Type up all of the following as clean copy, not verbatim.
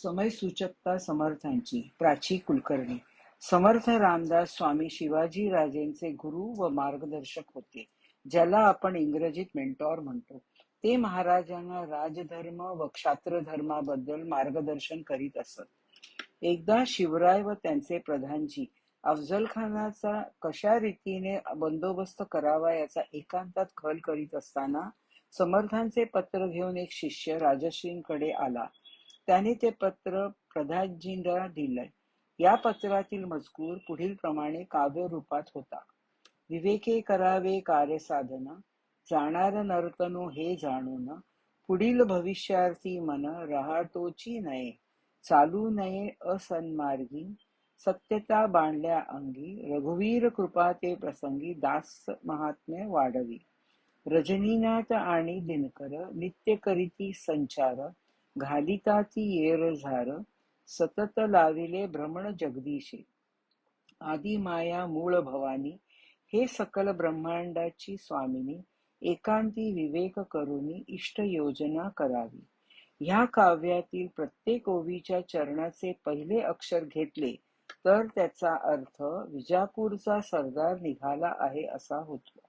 समयसूचकता समर्थांची प्राची कुलकर्णी. समर्थ रामदास स्वामी शिवाजी राजेंचे गुरु व मार्गदर्शक होते, ज्याला आपण इंग्रजीत मेंटॉर म्हणतो. ते महाराजांना राजधर्म व क्षात्रधर्माबद्दल मार्गदर्शन करीत असत. एकदा शिवराय व त्यांचे प्रधानजी अफजल खानाचा कशा रीतीने बंदोबस्त करावा याचा एकांतात खल करीत असताना समर्थांचे पत्र घेऊन एक शिष्य राजश्रींकडे आला. त्याने ते पत्र प्रधानजींना दिले. या पत्रातील मजकूर पुढील प्रमाणे काव्य रूपात होता. विवेके करावे कार्यसाधन, जाणार नर्तनो हे जाणून, पुढील भविष्यार्थी मन रहाटोची नये, चालू नये असन्मार्गी, सत्यता बांधल्या अंगी, रघुवीर कृपा ते प्रसंगी, दास महात्म्य वाढवी. रजनीनाथ आणि दिनकर नित्य करीती संचार, घालिताती येर झार, सतत लाविले भ्रमण जगदीशे. आदी माया मूळ भवानी, हे सकल ब्रह्मांडाची स्वामिनी, एकांती विवेक करुनी इष्ट योजना करावी. ह्या काव्यातील प्रत्येक ओवीच्या चरणाचे पहिले अक्षर घेतले तर त्याचा अर्थ विजापूरचा सरदार निघाला आहे असा होतो.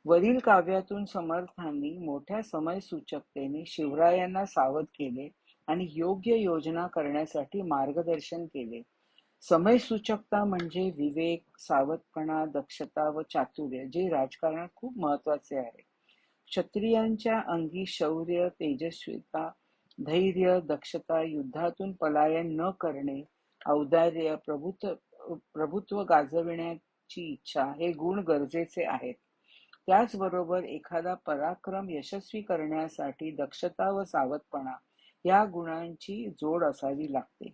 वरील काव्यातून समर्थांनी मोठ्या समयसूचकतेने शिवरायांना सावध केले आणि योग्य योजना करण्यासाठी मार्गदर्शन केले. समयसूचकता म्हणजे विवेक, सावधपणा, दक्षता व चातुर्य, जे राजकारणात खूप महत्वाचे आहे. क्षत्रियांच्या अंगी शौर्य, तेजस्विता, धैर्य, दक्षता, युद्धातून पलायन न करणे, औदार्य, प्रभुत्व गाजविण्याची इच्छा हे गुण गरजेचे आहेत. त्याचबरोबर एखादा पराक्रम यशस्वी करण्यासाठी दक्षता व सावधपणा या गुणांची जोड असावी लागते.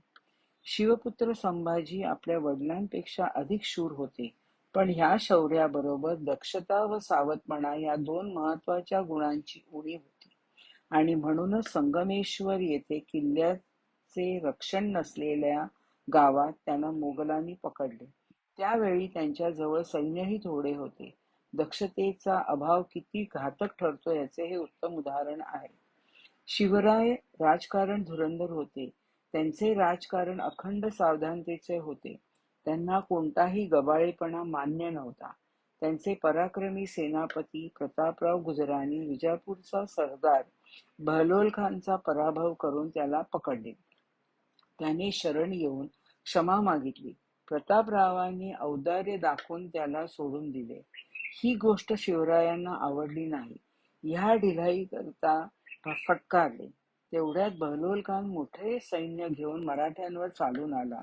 शिवपुत्र संभाजी आपल्या वडिलांपेक्षा अधिक शूर होते, पण ह्या शौर्याबरोबर दक्षता व सावधपणा या दोन महत्वाच्या गुणांची उणीव होती आणि म्हणूनच संगमेश्वर येथे किल्ल्याचे रक्षण नसलेल्या गावात त्यांना मोगलांनी पकडले. त्यावेळी त्यांच्याजवळ सैन्यही थोडे होते. दक्षतेचा अभाव किती घातक ठरतो याचे हे उत्तम उदाहरण आहे. शिवराय राजकारण धुरंधर होते. त्यांचे राजकारण अखंड सावधानतेचे होते. त्यांना कोणताही गबाळेपणा मान्य नव्हता. त्यांचे पराक्रमी सेनापती प्रतापराव गुजरानी विजापूरचा सरदार बहलोल खानचा पराभव करून त्याला पकडले. त्याने शरण येऊन क्षमा मागितली. प्रतापरावांनी औदार्य दाखवून त्याला सोडून दिले. ही गोष्ट शिवरायांना आवडली नाही. ह्या ढिलाई करता फटकारले. तेवढ्यात बहलोल खान मोठे सैन्य घेऊन मराठ्यांवर चालून आला.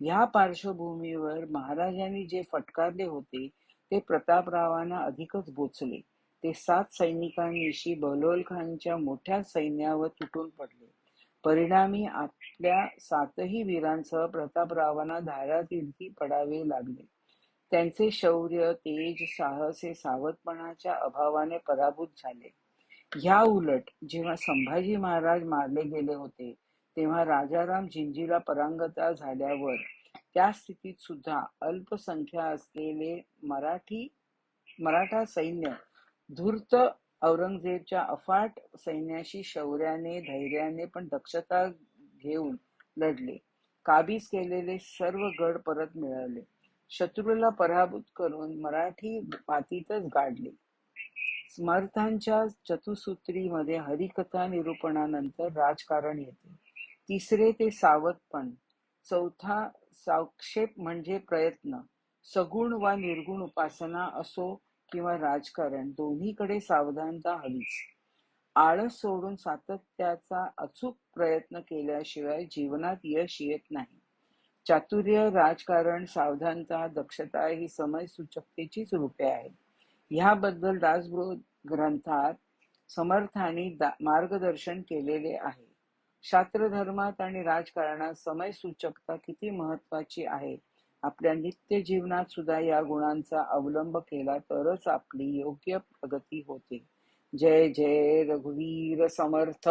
ह्या पार्श्वभूमीवर महाराजांनी जे फटकारले होते ते प्रतापरावांना अधिकच बोचले. ते 7 सैनिकांनिशी बहलोल खानच्या मोठ्या सैन्यावर तुटून पडले. परिणामी आपल्या 7ही वीरांसह प्रतापरावांना धारातीर्थी पडावे लागले. त्यांचे शौर्य, तेज, साहस हे सावधपणाच्या अभावाने पराभूत झाले. ह्या उलट जेव्हा संभाजी महाराज मारले गेले होते तेव्हा राजाराम जिंजीला परांगता झाल्यावर त्या स्थितीत सुद्धा अल्पसंख्या असलेले मराठा सैन्य धूर्त औरंगजेबच्या अफाट सैन्याशी शौर्याने, धैर्याने पण दक्षता घेऊन लढले. काबीज केलेले सर्व गड परत मिळवले. शत्रूला पराभूत करून मराठी मातीतच गाडले. समर्थांच्या चतुसूत्रीमध्ये हरिकथा निरूपणानंतर राजकारण येते. तिसरे ते सावधपण. चौथा साक्षेप म्हणजे प्रयत्न. सगुण वा निर्गुण उपासना असो किंवा राजकारण, दोन्हीकडे सावधानता हवीच. आळस सोडून सातत्याचा अचूक प्रयत्न केल्याशिवाय जीवनात यश येत नाही. चातुर्य, राजकारण, सावधानता, दक्षता ही समयसूचकतेचीच रूपे आहेत. ह्याबद्दल दासबोध ग्रंथात समर्थांनी मार्गदर्शन केलेले आहे. शास्त्रधर्मात आणि राजकारणात समयसूचकता किती महत्वाची आहे. आपल्या नित्य जीवनात सुद्धा या गुणांचा अवलंब केला तरच आपली योग्य प्रगती होते. जय जय रघुवीर समर्थ.